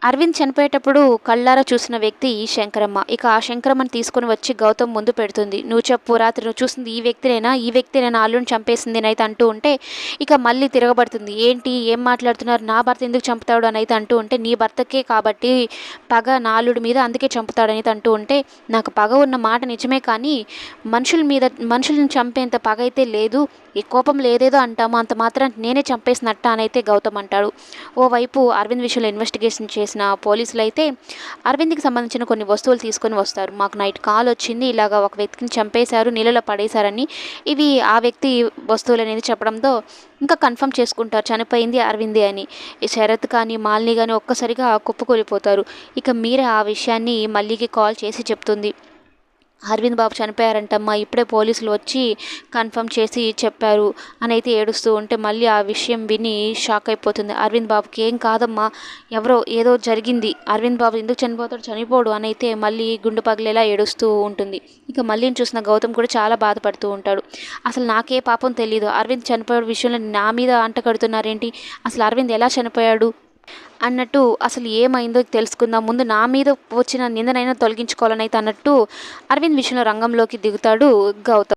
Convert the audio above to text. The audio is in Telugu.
అరవింద్ చనిపోయేటప్పుడు కళ్ళారా చూసిన వ్యక్తి శంకరమ్మ. ఇక ఆ శంకరమ్మని తీసుకొని వచ్చి గౌతమ్ ముందు పెడుతుంది. "నువ్వు చెప్పు, రాత్రి నువ్వు చూసింది ఈ వ్యక్తినేనా? ఈ వ్యక్తినే నా అల్లుడిని చంపేసింది" అనైతే అంటూ ఉంటే, ఇక మళ్ళీ తిరగబడుతుంది. "ఏంటి? ఏం మాట్లాడుతున్నారు? నా భర్త ఎందుకు చంపుతాడు?" అనైతే అంటూ ఉంటే, "నీ భర్తకే కాబట్టి పగ నా అల్లుడి మీద, అందుకే చంపుతాడనైతే" అంటూ ఉంటే, "నాకు పగ ఉన్న మాట నిజమే కానీ మనుషుల మీద మనుషులను చంపేంత పగ అయితే లేదు. ఈ కోపంలో ఏదేదో అంటాము. అంత మాత్రాన నేనే చంపేసినట్టా" అనైతే గౌతమ్ అంటాడు. ఓవైపు అరవింద్ విషయంలో ఇన్వెస్టిగేషన్ చేసిన పోలీసులైతే అరవింద్‌కి సంబంధించిన కొన్ని వస్తువులు తీసుకొని వస్తారు. "మాకు నైట్ కాల్ వచ్చింది. ఇలాగ ఒక వ్యక్తిని చంపేశారు, నీళ్ళలో పడేశారని." ఇవి ఆ వ్యక్తి వస్తువులనేది చెప్పడంతో ఇంకా కన్ఫర్మ్ చేసుకుంటారు చనిపోయింది అరవిందే అని. ఈ శరత్ కానీ, మాలిని గాని ఒక్కసారిగా కుప్పకూలిపోతారు. ఇక మీర ఆ విషయాన్ని మల్లికి కాల్ చేసి చెప్తుంది. "అరవింద్ బాబు చనిపోయారంటమ్మా. ఇప్పుడే పోలీసులు వచ్చి కన్ఫర్మ్ చేసి చెప్పారు" అనైతే ఏడుస్తూ ఉంటే మళ్ళీ ఆ విషయం విని షాక్ అయిపోతుంది. "అరవింద్ బాబుకి ఏం కాదమ్మా. ఎవరో ఏదో జరిగింది. అరవింద్ బాబు ఎందుకు చనిపోతాడు? చనిపోడు" అనైతే మళ్ళీ గుండె పగిలేలా ఏడుస్తూ ఉంటుంది. ఇక మల్లిని చూసిన గౌతమ్ కూడా చాలా బాధపడుతూ ఉంటాడు. "అసలు నాకే పాపం తెలీదు. అరవింద్ చనిపోయే విషయంలో నా మీద అంటగడుతున్నారేంటి? అసలు అరవింద్ ఎలా చనిపోయాడు అన్నట్టు అసలు ఏమైందో తెలుసుకుందాం. ముందు నా మీద వచ్చిన నిందనైనా తొలగించుకోవాలనైతే" అన్నట్టు అరవింద్ విషయంలో రంగంలోకి దిగుతాడు గౌతమ్.